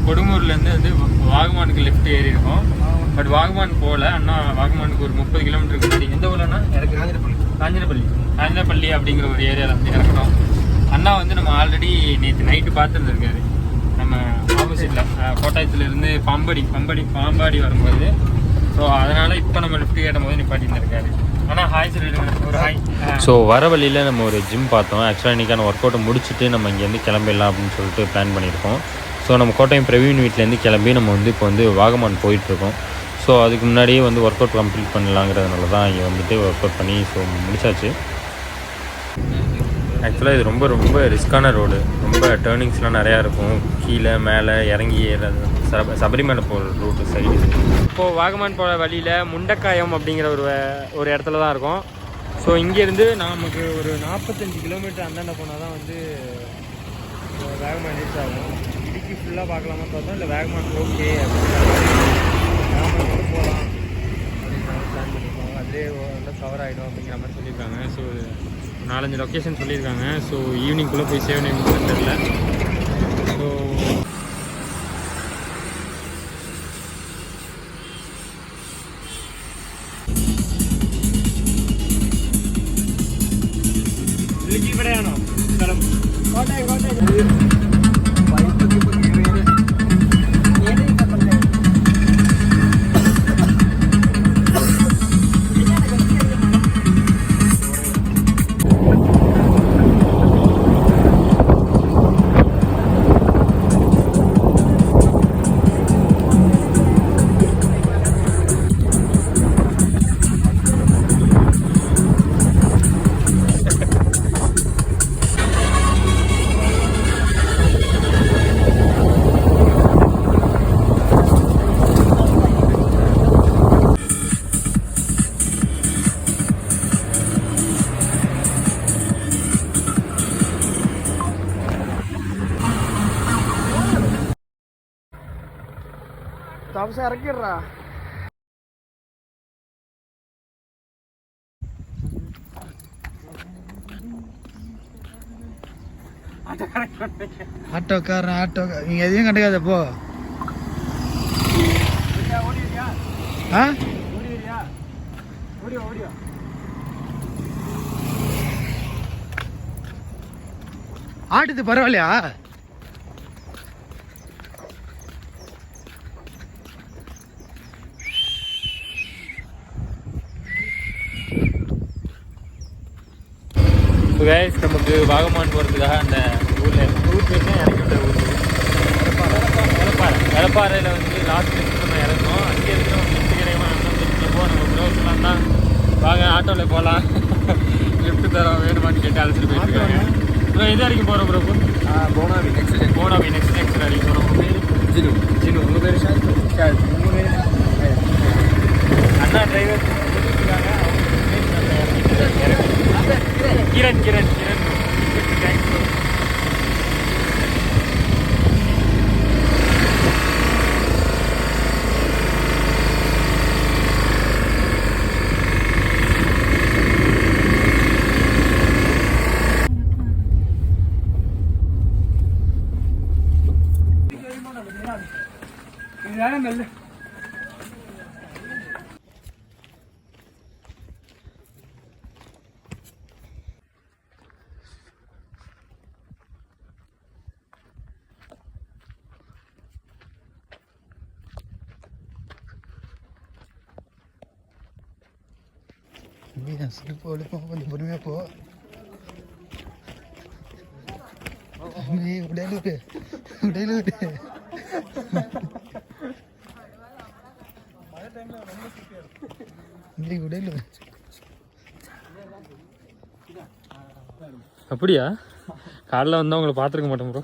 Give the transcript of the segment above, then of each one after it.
கொடுங்கூர்லேருந்து வந்து வாகமானுக்கு லெஃப்ட் ஏறி இருக்கோம். பட் வாகமான் போகல. அண்ணா வாகமானுக்கு ஒரு 30 கிலோமீட்டருக்கு முன்னாடி எந்த ஊர்லன்னா எனக்கு காஞ்சனப்பள்ளி அப்படிங்கிற ஒரு ஏரியாவில் வந்து இறக்குறோம். அண்ணா வந்து நம்ம ஆல்ரெடி நேற்று நைட்டு பார்த்துருந்துருக்காரு. நம்ம ஆப்போசிட்டில் கோட்டாயத்துலேருந்து பாம்பாடி வரும்போது. ஸோ அதனால் இப்போ நம்ம லிஃப்ட் கேட்டும் போது நிப்பாட்டியிருந்திருக்காரு. ஆனால் ஹாய் சொல்லிடுங்க, ஒரு ஹாய். ஸோ வர வழியில் நம்ம ஒரு ஜிம் பார்த்தோம். ஆக்சுவலாக இன்றைக்கான ஒர்க் அவுட்டை முடிச்சுட்டு நம்ம இங்கேருந்து கிளம்பிடலாம் அப்படின்னு சொல்லிட்டு பிளான் பண்ணியிருக்கோம். ஸோ நம்ம கோட்டாயம் பிரவீன் வீட்டிலேருந்து கிளம்பி நம்ம வந்து இப்போ வந்து வாகமான் போயிட்டுருக்கோம். ஸோ அதுக்கு முன்னாடியே வந்து ஒர்க் அவுட் கம்ப்ளீட் பண்ணலாங்கிறதுனால தான் இங்கே வந்துட்டு ஒர்க் அவுட் பண்ணி ஸோ முடிச்சாச்சு. ஆக்சுவலாக இது ரொம்ப ரொம்ப ரிஸ்க்கான ரோடு. ரொம்ப டேர்னிங்ஸ்லாம் நிறையா இருக்கும். கீழே மேலே இறங்கி சபரிமலை போகிற ரூட்டு சைடு. இப்போது வாகமான் போகிற வழியில் முண்டக்காயம் அப்படிங்கிற ஒரு இடத்துல தான் இருக்கும். ஸோ இங்கேருந்து நமக்கு ஒரு 45 கிலோமீட்டர் அந்தாண்ட போனால் தான் வந்து வாகமான் ரீச் ஆகும். இடுக்கி ஃபுல்லாக பார்க்கலாமா பார்த்தோம், இல்லை வாகமான் ஓகே அப்படிங்கிற வாகமான் கூட போகலாம் அப்படிங்கிற மாதிரி பிளான் பண்ணியிருக்காங்க. அதிலே நல்லா கவர் ஆகிடும் அப்படிங்கிற மாதிரி சொல்லியிருக்காங்க. ஸோ 4-5 லொக்கேஷன் சொல்லியிருக்காங்க. ஸோ ஈவினிங்குள்ளே போய் சேவ் நேம் தெரியல. ஸோ ഇവിടെയാണോ സ്ഥലം? താമസം ഇറക്കിടാ. ஆட்டோ நீங்க எதையும் கண்டுக்காத போ. ஆட்டுது பரவாயில்லையா? கைஸ் நமக்கு வாகமான் போகிறதுக்காக அந்த ஊரில் பேர் தான் இறங்கி விட்ட ஊர் எலப்பாறையில் வந்து லாஸ்ட் லிஃப்ட் நம்ம இறங்கணும். அங்கே இருக்கிற லிஃப்ட் கிடையாது. லிஃப்ட்டில் போக நம்ம ப்ரோஸ்லாம் தான் வாங்க ஆட்டோவில் போகலாம் லிஃப்ட் தரோம் வேணுமான்னு கேட்டு அழைச்சிட்டு போயிருக்காங்க. இது வரைக்கும் போகிறோம் ப்ரோ. போனாவி நெக்ஸ்ட் வரைக்கும் போகிறோம். உங்கள் பேர் ஜினு. உங்கள் பேர் ஷாத். உங்கள் பேர் அண்ணா டிரைவர் இருக்காங்க. Kiran thanks bro. நல்ல கொஞ்சம் பொறுமையாக போ. உடையில அப்படியா? காலைல வந்தால் உங்களை பார்த்துருக்க மாட்டேன் ப்ரோ.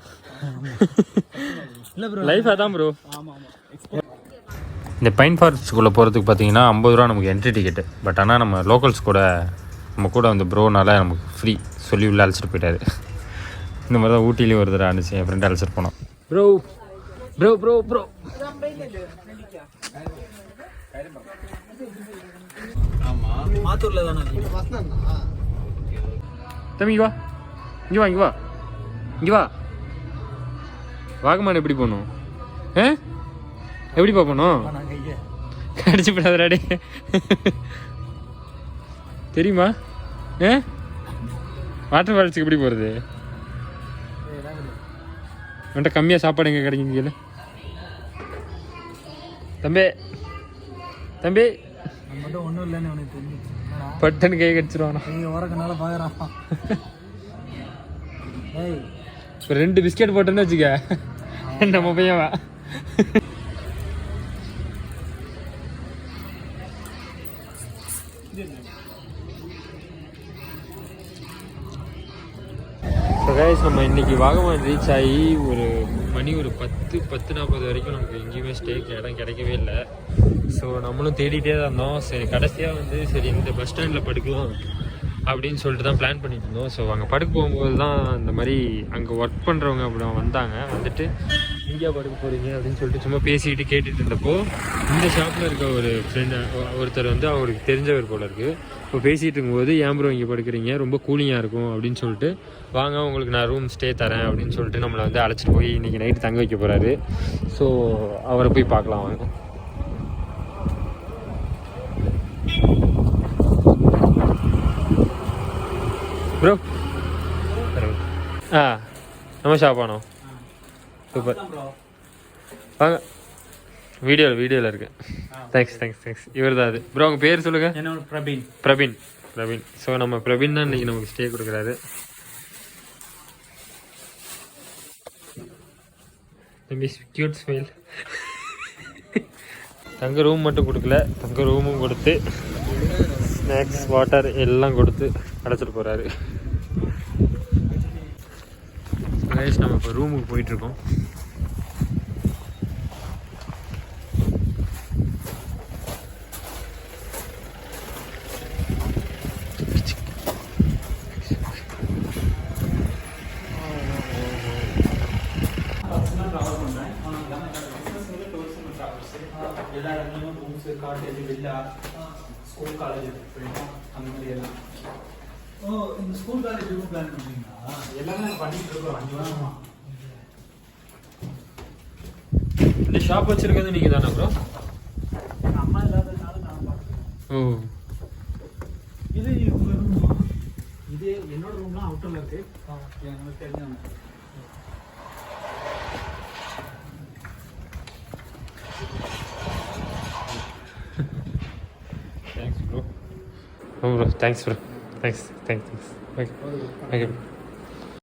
இல்லை ப்ரோ, லைஃப் அதான் ப்ரோ. இந்த பைன் ஃபாரஸ்ட்டுக்குள்ளே போகிறதுக்கு பார்த்தீங்கன்னா 50 ரூபா நமக்கு என்ட்ரி டிக்கெட்டு. பட் ஆனால் நம்ம லோக்கல்ஸ் கூட நம்ம கூட வந்து ப்ரோனால நமக்கு ஃப்ரீ சொல்லி உள்ளே அழைச்சிட்டு போயிட்டாரு. இந்த மாதிரி தான் ஊட்டிலேயும் ஒரு தடவை அனுப்பிச்சு என் ஃப்ரெண்ட் அழைச்சிட்டு போனோம். ப்ரோ ப்ரோ ப்ரோ ப்ரோ மாத்தூரில் தானே தம்பி. இங்கே வா வாகமான் எப்படி போகணும்? எப்படி பார்ப்பணும்? கடிச்சு போடாதே தெரியுமா? வாட்டர் ஃபால்ஸுக்கு எப்படி போகிறது? உன்ட்ட கம்மியாக சாப்பாடு எங்கே கிடைக்குங்க? தம்பி தம்பி மட்டும் ஒன்றும் இல்லைன்னு உனக்கு தெரியும். பட்டுன்னு கை கடிச்சிருவானா? நீங்கள் உரக்கனால பார்க்குறான். ஏய் இப்போ 2 பிஸ்கெட் போட்டேன்னு வச்சுக்க நம்ம பையன் வா. நம்ம இன்னைக்கு வாகமான் ரீச் ஆகி மணி ஒரு 10:40 வரைக்கும் நமக்கு எங்கேயுமே ஸ்டேக்கு இடம் கிடைக்கவே இல்லை. ஸோ நம்மளும் தேடிகிட்டே தான் இருந்தோம். சரி கடைசியாக வந்து சரி இந்த பஸ் ஸ்டாண்டில் படுக்கலாம் அப்படின்னு சொல்லிட்டு தான் பிளான் பண்ணிட்டு இருந்தோம். ஸோ அங்கே படுக்க போகும்போது தான் இந்த மாதிரி அங்கே ஒர்க் பண்ணுறவங்க அப்படி வந்தாங்க. வந்துட்டு இங்கேயா படுக்க போகிறீங்க அப்படின்னு சொல்லிட்டு சும்மா பேசிக்கிட்டு கேட்டுட்டு இருந்தப்போ இந்த ஷாப்பில் இருக்க ஒரு ஃப்ரெண்டு ஒருத்தர் வந்து அவருக்கு தெரிஞ்சவர் போல இருக்குது. இப்போ பேசிகிட்டு இருக்கும்போது ஏன் ப்ரோ இங்கே படுக்கிறீங்க, ரொம்ப கூலிங்காக இருக்கும் அப்படின்னு சொல்லிட்டு, வாங்க உங்களுக்கு நான் ரூம் ஸ்டே தரேன் அப்படின்னு சொல்லிட்டு நம்மளை வந்து அழைச்சிட்டு போய் இன்றைக்கி நைட்டு தங்க வைக்க போகிறாரு. ஸோ அவரை போய் பார்க்கலாம் வாங்க. ப்ரோ நம்ம ஷாப் ஆனோம். சூப்பர் வாங்க. வீடியோவில் இருக்கு. தேங்க்ஸ். இவர் தான் அது. ப்ரோ உங்கள் பேர் சொல்லுங்கள். என்னோட பிரவீன். ஸோ நம்ம பிரவீன் தான் இன்றைக்கி நமக்கு ஸ்டே கொடுக்குறாரு. தம்பி கியூட் ஸ்மைல். தங்க ரூம் மட்டும் கொடுக்கல, தங்க ரூமும் கொடுத்து ஸ்நாக்ஸ் வாட்டர் எல்லாம் கொடுத்து அடைச்சிட்டு போகிறாரு. நம்ம இப்போ ரூமுக்கு போயிட்டுருக்கோம். எல்லா இடத்துலையும் rooms, cottage, villa, school, college அந்த மாதிரி எல்லாம். இந்த ஸ்கூல் காலேஜ் ரூம் பிளான் பண்ணுறீங்களா? எல்லாமே பண்ணிட்டு இருக்கோம் 5 வருஷமா. இந்த ஷாப் வச்சிருக்கிறது நீங்கள் தானே ப்ரோ? அம்மா இல்லாததுனால நான் பார்க்குறேன். ஓ இது உங்கள் ரூமா? இது என்னோட ரூம்லாம் அவுட்டரில் இருக்கு. எனக்கு தெரிஞ்சவங்க. Thanks bro. Thanks bro. Thanks. Okay.